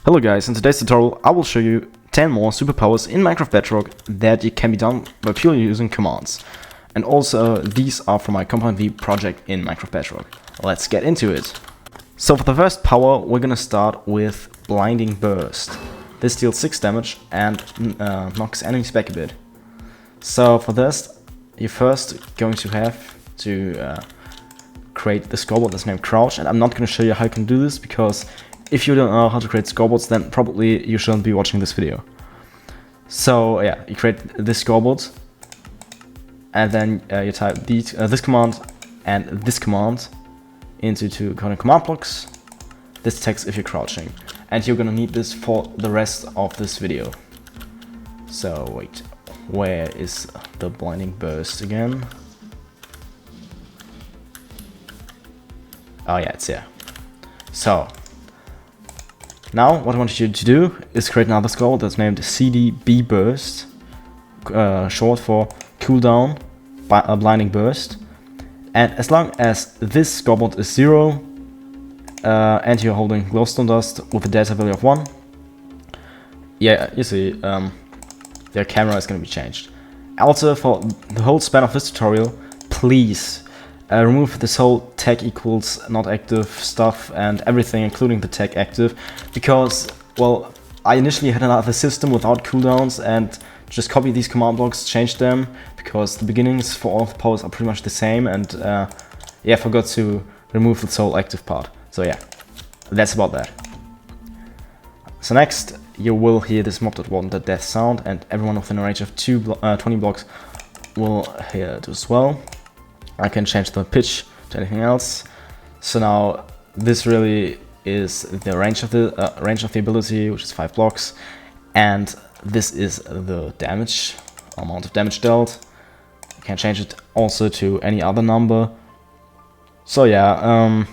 Hello guys, in today's tutorial I will show you 10 more superpowers in Minecraft Bedrock that can be done by purely using commands. And also these are from my Compound V project in Minecraft Bedrock. Let's get into it. So for the first power we're gonna start with Blinding Burst. This deals 6 damage and knocks enemies back a bit. So for this you're first going to have to create the scoreboard that's named Crouch, and I'm not gonna show you how you can do this because if you don't know how to create scoreboards, then probably you shouldn't be watching this video. So yeah, you create this scoreboard, and then you type this command and this command into two command blocks. This text if you're crouching, and you're gonna need this for the rest of this video. So wait, where is the Blinding Burst again? Oh yeah, it's here. So now what I want you to do is create another scoreboard that's named CDB Burst, short for Cooldown Blinding Burst. And as long as this scoreboard is 0 and you're holding glowstone dust with a data value of 1, yeah, you see, their camera is going to be changed. Also, for the whole span of this tutorial, please remove this whole tag equals not active stuff and everything, including the tag active, because, well, I initially had another system without cooldowns and just copied these command blocks, changed them, because the beginnings for all of the powers are pretty much the same, and yeah, I forgot to remove this whole active part. So yeah, that's about that. So next, you will hear this mob.warden death sound, and everyone within a range of 20 blocks will hear it as well. I can change the pitch to anything else. So now this really is the range of the ability, which is 5 blocks, and this is the damage amount of damage dealt. You can change it also to any other number. So yeah,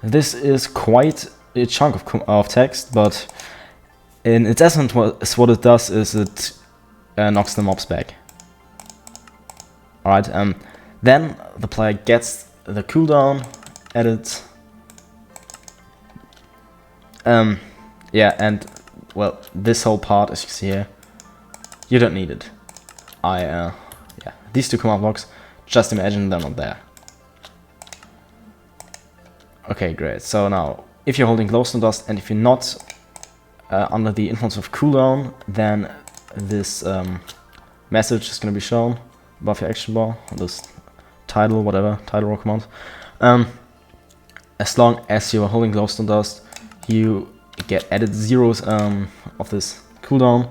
this is quite a chunk of text, but in its essence, what it does is it knocks the mobs back. All right. Then the player gets the cooldown added. Yeah, and well, this whole part, as you see here, you don't need it. Yeah, these two command blocks, just imagine they're not there. Okay, great. So now, if you're holding glowstone dust and if you're not under the influence of cooldown, then this message is going to be shown above your action bar. This title, whatever, title or command. As long as you're holding glowstone dust, you get added zeros of this cooldown,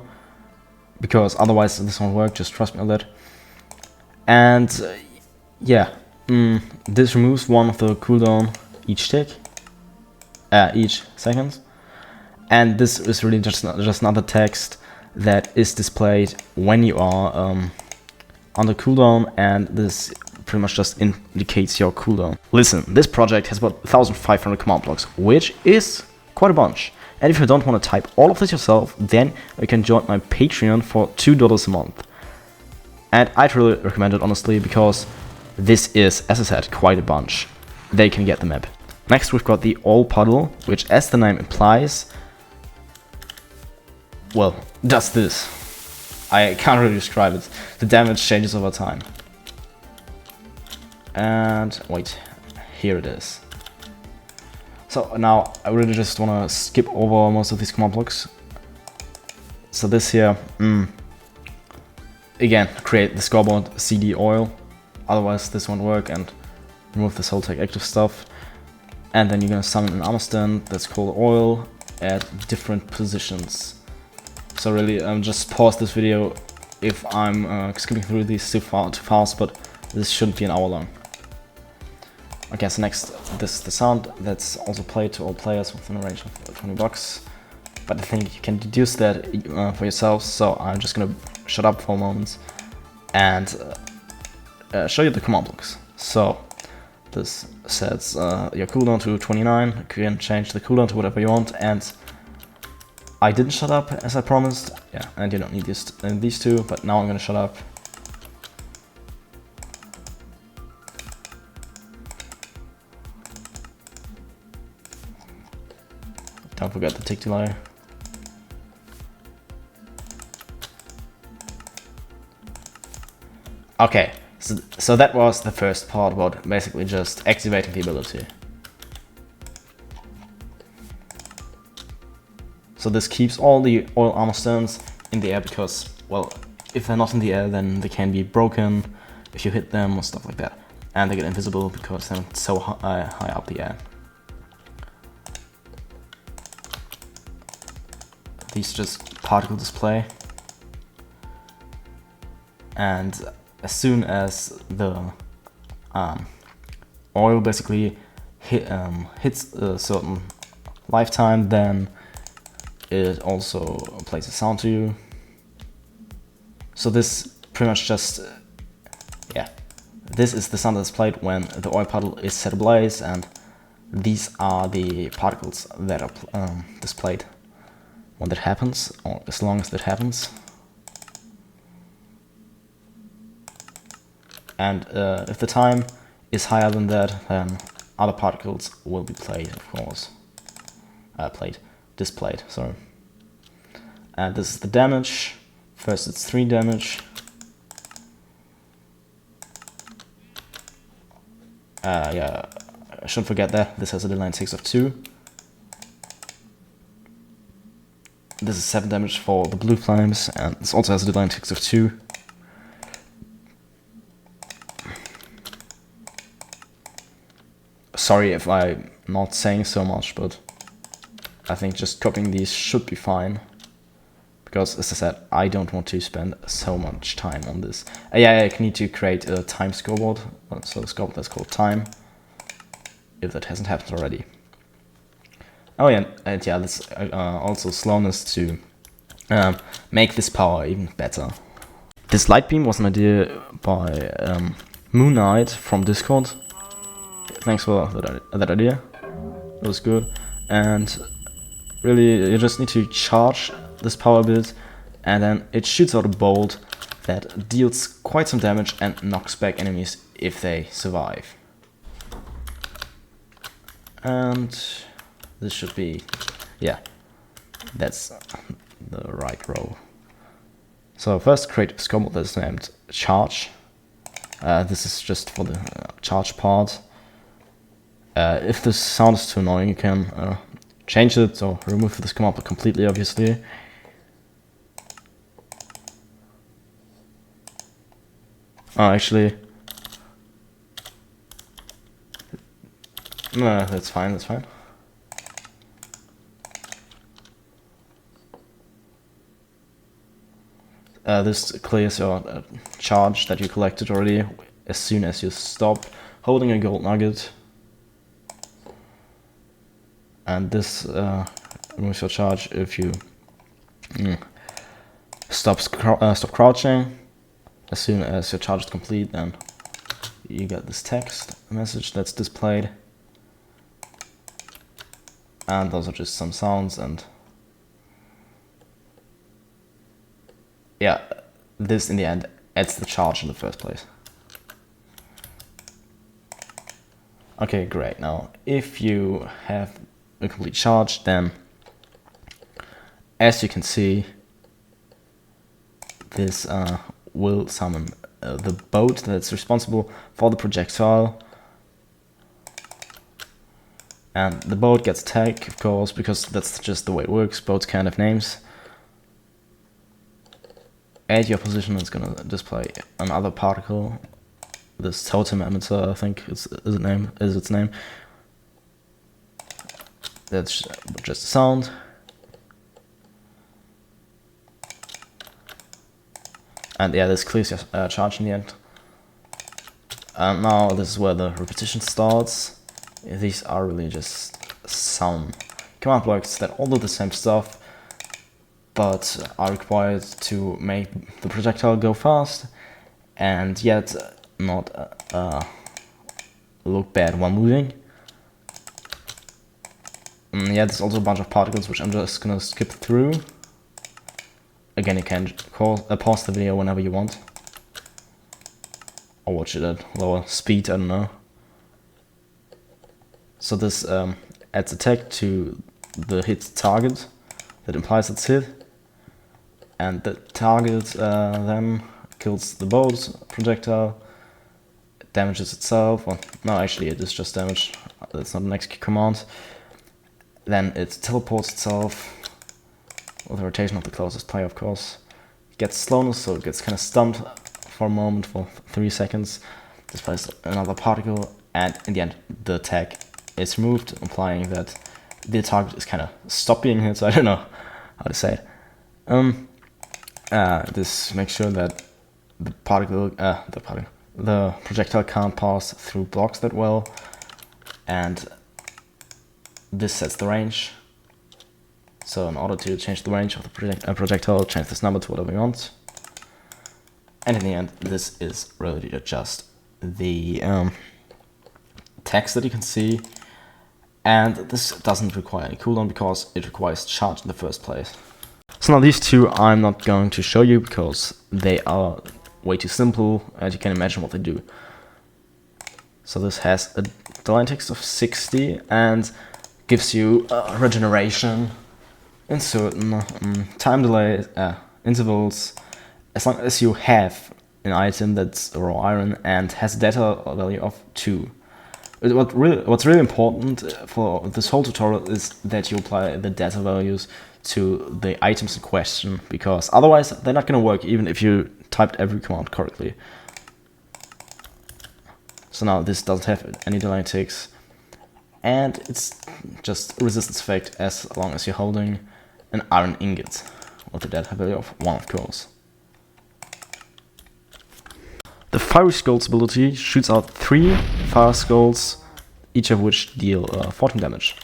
because otherwise this won't work, just trust me on that. And yeah, this removes one of the cooldown each tick, each second. And this is really just another text that is displayed when you are on the cooldown, and this pretty much just indicates your cooldown. Listen, this project has about 1,500 command blocks, which is quite a bunch. And if you don't want to type all of this yourself, then you can join my Patreon for $2 a month. And I'd really recommend it, honestly, because this is, as I said, quite a bunch. They can get the map. Next we've got the All Puddle, which, as the name implies, well, does this. I can't really describe it. The damage changes over time. And wait, here it is. So now I really just want to skip over most of these command blocks. So this here, again, create the scoreboard CD oil, otherwise this won't work, and remove this whole tag active stuff. And then you're gonna summon an armor stand that's called oil at different positions. So really, just pause this video if I'm skipping through these too fast, but this shouldn't be an hour long. Okay, so next, this is the sound that's also played to all players within a range of 20 blocks. But I think you can deduce that for yourselves, so I'm just gonna shut up for a moment and show you the command blocks. So this sets your cooldown to 29. You can change the cooldown to whatever you want, and I didn't shut up as I promised. Yeah, and you don't need these two, but now I'm gonna shut up. Don't forget the tick delay. Okay, so that was the first part about basically just activating the ability. So this keeps all the oil armor stones in the air because, well, if they're not in the air, then they can be broken if you hit them or stuff like that. And they get invisible because they're so high up the air. These just particle display. And as soon as the oil basically hits a certain lifetime, then it also plays a sound to you. So this pretty much just, yeah, this is the sound that's played when the oil puddle is set ablaze, and these are the particles that are displayed when that happens, or as long as that happens. And if the time is higher than that, then other particles will be played, of course. Displayed, sorry. And this is the damage. First it's 3 damage. Yeah, I shouldn't forget that. This has a delay 6 of 2. This is 7 damage for the blue flames, and this also has a delay 6 of 2. Sorry if I'm not saying so much, but I think just copying these should be fine. Because, as I said, I don't want to spend so much time on this. Yeah, I need to create a time scoreboard. So a scoreboard that's called time, if that hasn't happened already. Oh yeah, and yeah, this also slowness to make this power even better. This light beam was an idea by Moon Knight from Discord. Thanks for that idea. It was good. And really, you just need to charge this power bit, and then it shoots out a bolt that deals quite some damage and knocks back enemies if they survive. And this should be, yeah, that's the right row. So first create a scoreboard that's named charge. This is just for the charge part. If this sound is too annoying, you can change it or remove this command completely, obviously. Actually, no, that's fine, that's fine. This clears your charge that you collected already as soon as you stop holding a gold nugget. And this removes your charge if you stop crouching. As soon as your charge is complete, then you get this text message that's displayed. And those are just some sounds, and yeah, this in the end adds the charge in the first place. Okay, great. Now, if you have a complete charge, then as you can see, this will summon the boat that's responsible for the projectile. And the boat gets attacked, of course, because that's just the way it works. Boats can't have names. At your position, it's gonna display another particle. This totem emitter, I think is its name. That's just a sound. And yeah, this clears your charge in the end. And now this is where the repetition starts. These are really just some command blocks that all do the same stuff, but are required to make the projectile go fast, and yet not look bad while moving. Yeah, there's also a bunch of particles which I'm just gonna skip through. Again, you can pause the video whenever you want, or watch it at lower speed, I don't know. So this adds attack to the hit target, that implies it's hit, and the target then kills the bolt projectile, it damages itself, well, no, actually it is just damage, it's not an execute command. Then it teleports itself, with the rotation of the closest player, of course. It gets slowness, so it gets kind of stunned for a moment, for 3 seconds, displays another particle, and in the end the attack is removed, implying that the target is kind of stopped being hit, so I don't know how to say it. This makes sure that the projectile can't pass through blocks that well, and this sets the range. So in order to change the range of the projectile, change this number to whatever you want. And in the end, this is really just the text that you can see. And this doesn't require any cooldown because it requires charge in the first place. So now these two I'm not going to show you because they are way too simple and you can imagine what they do. So this has a delay text of 60 and gives you regeneration in certain time delay intervals, as long as you have an item that's raw iron and has a data value of 2. What's really important for this whole tutorial is that you apply the data values to the items in question, because otherwise they're not going to work even if you typed every command correctly. So now this doesn't have any delay ticks, and it's just a resistance effect as long as you're holding an iron ingot with a data value of 1, of course. The Fiery Skulls ability shoots out 3 fire skulls, each of which deal 14 damage.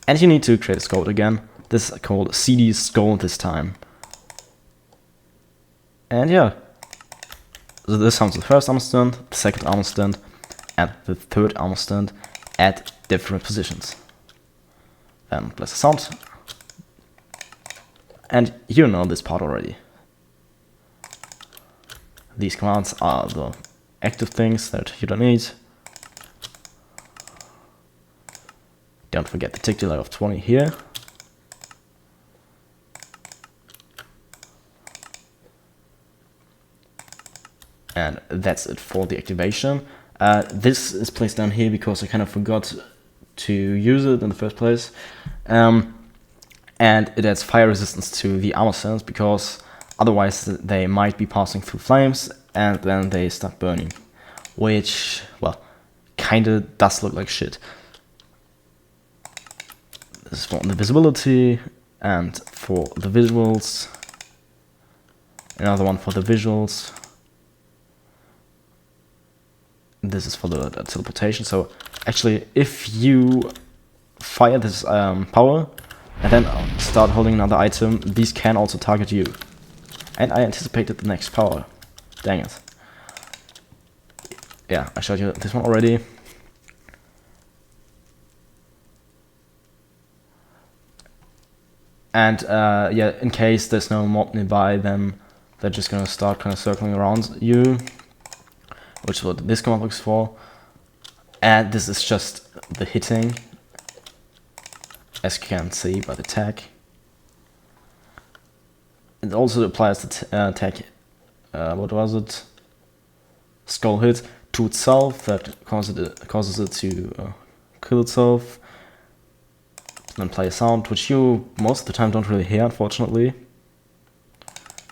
And you need to create a skull again. This is called CD Skull this time. And yeah, so this sounds the first armor stand, the second armor stand, and the third armor stand at different positions. Then place a sound. And you know this part already. These commands are the active things that you don't need. Don't forget the tick delay of 20 here. And that's it for the activation. This is placed down here because I kind of forgot to use it in the first place. And it adds fire resistance to the armor stands because otherwise they might be passing through flames and then they start burning. Which, well, kinda does look like shit. This is for the visibility and for the visuals. Another one for the visuals. This is for the teleportation. So actually, if you fire this power and then start holding another item, these can also target you. And I anticipated the next power. Dang it. Yeah, I showed you this one already. And yeah, in case there's no mob nearby, then they're just gonna start kind of circling around you, which is what this command looks for. And this is just the hitting, as you can see by the tag. It also applies the tag, what was it? Skull hit to itself, that causes it to kill itself. Then play a sound, which you most of the time don't really hear, unfortunately.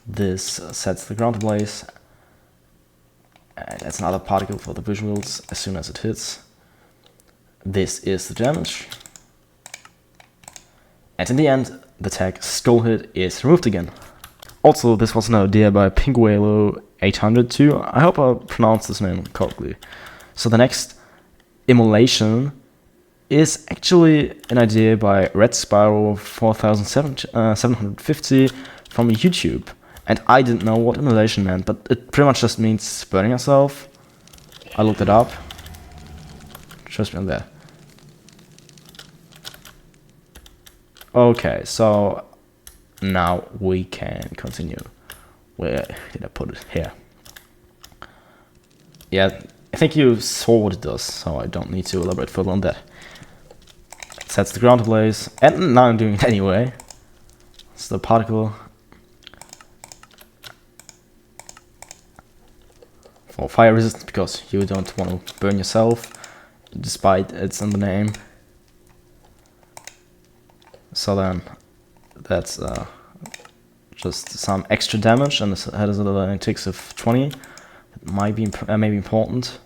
This sets the ground ablaze. And adds another particle for the visuals as soon as it hits. This is the damage. And in the end, the tag skull hit is removed again. Also, this was an idea by Pinguelo802. I hope I pronounced this name correctly. So the next immolation is actually an idea by Red Spyro 4750 from YouTube. And I didn't know what immolation meant, but it pretty much just means burning yourself. I looked it up. Shows me on there. Okay, so now we can continue. Where did I put it? Here. Yeah, I think you saw what it does, so I don't need to elaborate further on that. It sets the ground ablaze, and now I'm doing it anyway. It's the particle. or fire resistance, because you don't want to burn yourself, despite it's in the name. So then that's just some extra damage, and this has a little ticks of 20. It might be maybe important.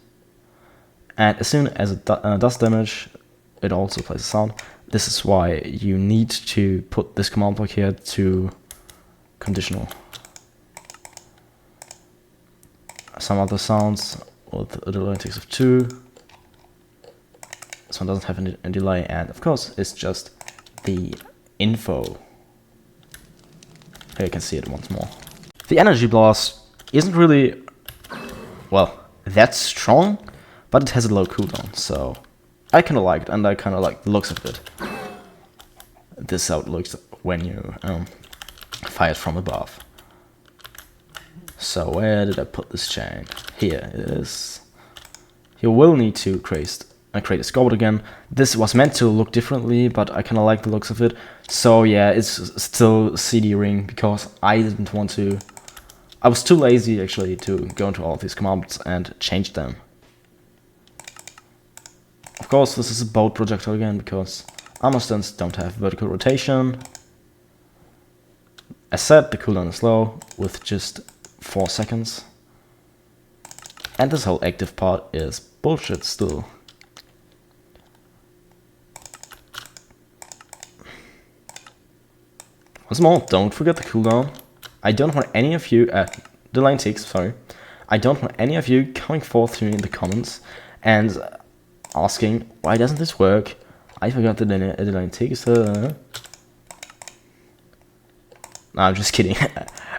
And as soon as it does damage, it also plays a sound. This is why you need to put this command block here to conditional. Some other sounds with a delay ticks of 2. This one doesn't have a delay, and of course it's just the info. Here you can see it once more. The energy blast isn't really, well, that strong, but it has a low cooldown, so I kinda like it, and I kinda like the looks of it. This is how it looks when you fire it from above. So where did I put this chain? Here it is. You will need to create a scoreboard again. This was meant to look differently, but I kinda like the looks of it. So yeah, it's still CD ring, because I didn't want to. I was too lazy actually to go into all of these commands and change them. Of course, this is a boat projectile again, because armor stands don't have vertical rotation. As said, the cooldown is low, with just 4 seconds. And this whole active part is bullshit still. Once more, don't forget the cooldown. I don't want any of you, the line ticks, sorry. I don't want any of you coming forth to me in the comments and asking, why doesn't this work? I forgot the line ticks. No, I'm just kidding.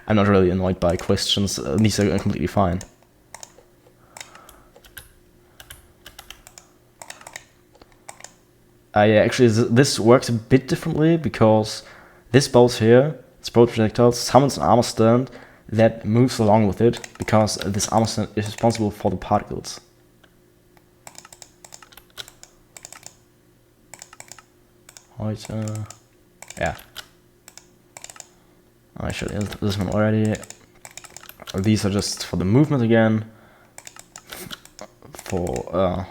I'm not really annoyed by questions. These are completely fine. Yeah, actually, this works a bit differently, because this bolt here, this bolt projectile, summons an armor stand that moves along with it, because this armor stand is responsible for the particles. Right, yeah. I showed you this one already. These are just for the movement again, for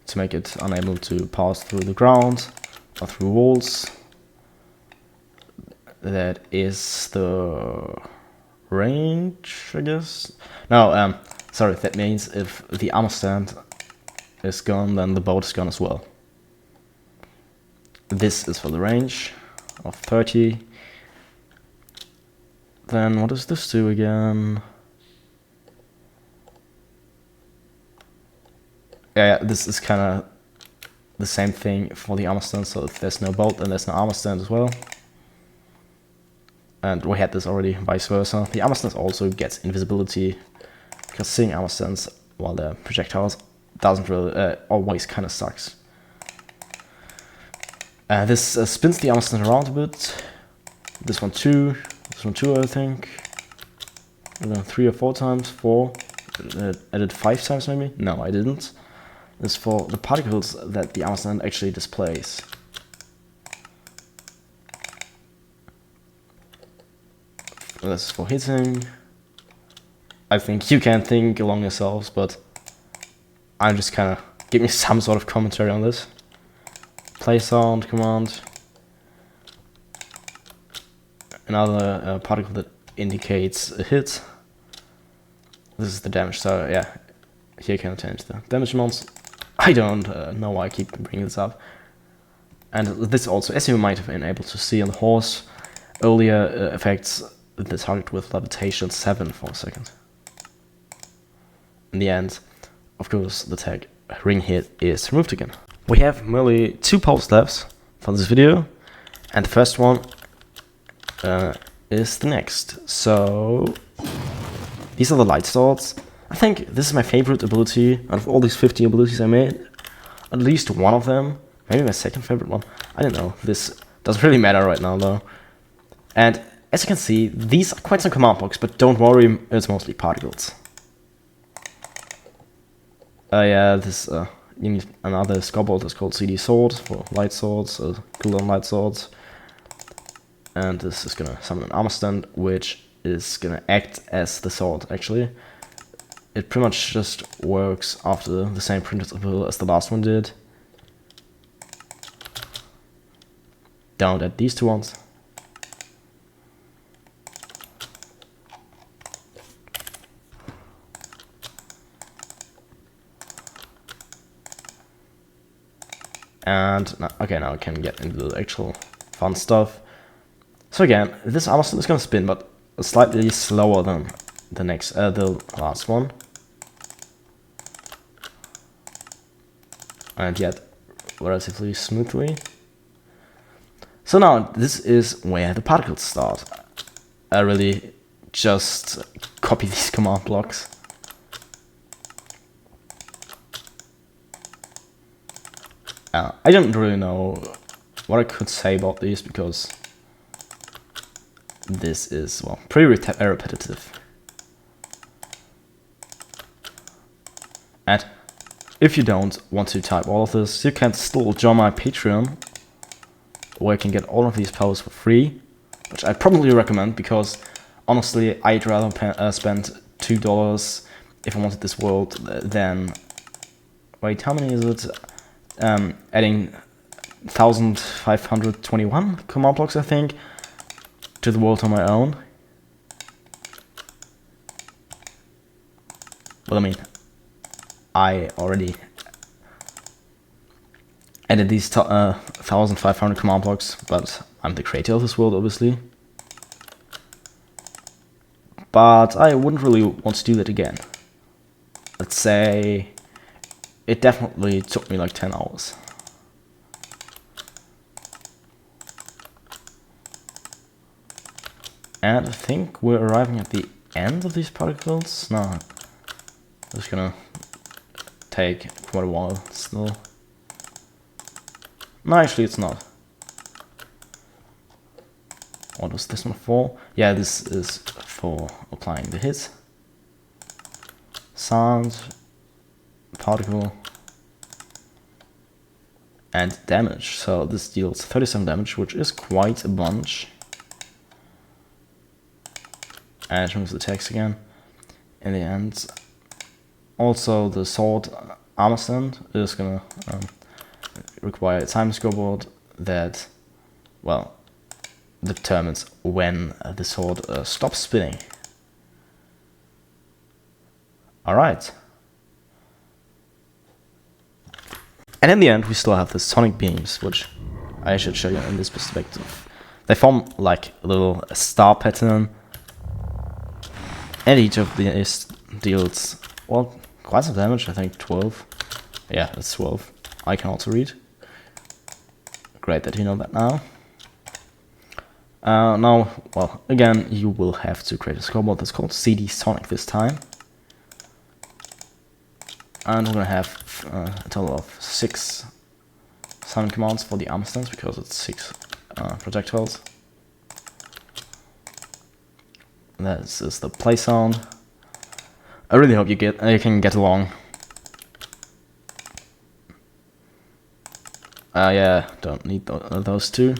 to make it unable to pass through the ground or through walls. That is the range, I guess. No, sorry, that means if the armor stand is gone, then the boat is gone as well. This is for the range of 30. Then what does this do again? Yeah, this is kind of the same thing for the armor stand, so if there's no bolt, then there's no armor stand as well. And we had this already, vice versa. The armor stand also gets invisibility, because seeing armor stands while they're projectiles doesn't really, always kind of sucks. This spins the armor stand around a bit. This one too, I think. And then 3 or 4 times, 4. I did 5 times maybe? No, I didn't. This is for the particles that the armor stand actually displays. This is for hitting. I think you can think along yourselves, but I'm just kind of giving some sort of commentary on this. Play sound command. Another particle that indicates a hit. This is the damage, so yeah, here you can change the damage amounts. I don't know why I keep bringing this up. And this also, as you might have been able to see on the horse, earlier affects the target with levitation 7 for a second. In the end, of course, the tag ring hit is removed again. We have merely 2 posts left for this video, and the first one is the next. So these are the light swords. I think this is my favorite ability out of all these 50 abilities I made. At least one of them, maybe my second favorite one. I don't know. This doesn't really matter right now though. And as you can see, these are quite some command blocks, but don't worry, it's mostly particles. Yeah, this you need another scoreboard that's called CD sword for light swords, cooldown light swords. And this is gonna summon an armor stand, which is gonna act as the sword actually. it pretty much just works after the same principle as the last one did. Don't add these two ones. And okay, now I can get into the actual fun stuff. So again, this armor stand is gonna spin, but slightly slower than the last one. And yet relatively smoothly. So now this is where the particles start. I really just copy these command blocks. I don't really know what I could say about these because this is, well, pretty repetitive. And if you don't want to type all of this, you can still join my Patreon, where you can get all of these powers for free, which I probably recommend because honestly I'd rather spend $2 if I wanted this world than, wait, how many is it? Adding 1521 command blocks, I think, to the world on my own. Well, I mean, I already added these 1500 command blocks, but I'm the creator of this world, obviously. But I wouldn't really want to do that again. Let's say it definitely took me like 10 hours. And I think we're arriving at the end of these particles. No, it's gonna take quite a while still. No, actually it's not. What was this one for? Yeah, this is for applying the hit. Sound, particle, and damage. So this deals 37 damage, which is quite a bunch. And it removes the text again. In the end, also the sword armor stand is gonna require a time scoreboard that, well, determines when the sword stops spinning. Alright. And in the end, we still have the sonic beams, which I should show you in this perspective. They form like a little star pattern, and each of these deals, well, quite some damage, I think 12. Yeah, that's 12. I can also read. Great that you know that now. Now, well, again, you will have to create a scoreboard that's called CD Sonic this time. And we're gonna have a total of 6 sound commands for the armor stands because it's 6 projectiles. This is the play sound. I really hope you can get along. Yeah, don't need those two.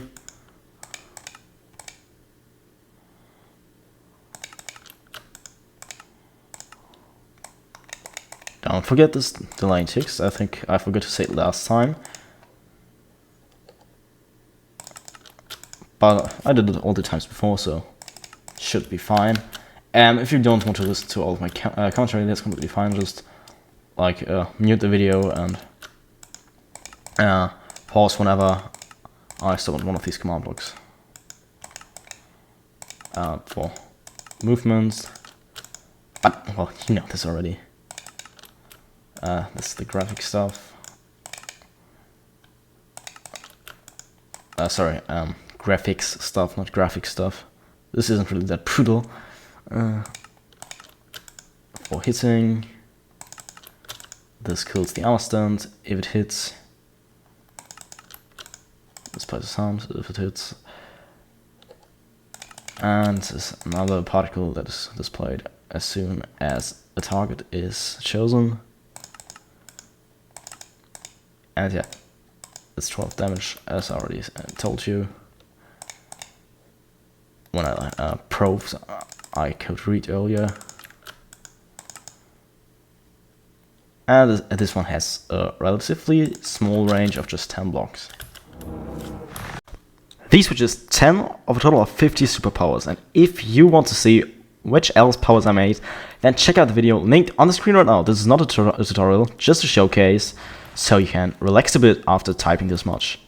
Don't forget this delaying ticks. I think I forgot to say it last time. But I did it all the times before, so should be fine. If you don't want to listen to all of my commentary, that's completely fine. Just like mute the video and pause whenever I stop on one of these command blocks. For movements, but well, you know this already. This is the graphic stuff. Sorry, graphics stuff, not graphic stuff. This isn't really that puddle. For hitting, this kills the armor stand if it hits. This plays a sound if it hits. And this is another particle that is displayed as soon as a target is chosen. And yeah, it's 12 damage, as I already told you. When I proved I could read earlier. and this one has a relatively small range of just 10 blocks. These were just 10 of a total of 50 superpowers, and if you want to see which else powers I made, then check out the video linked on the screen right now. This is not a tutorial, just a showcase, so you can relax a bit after typing this much.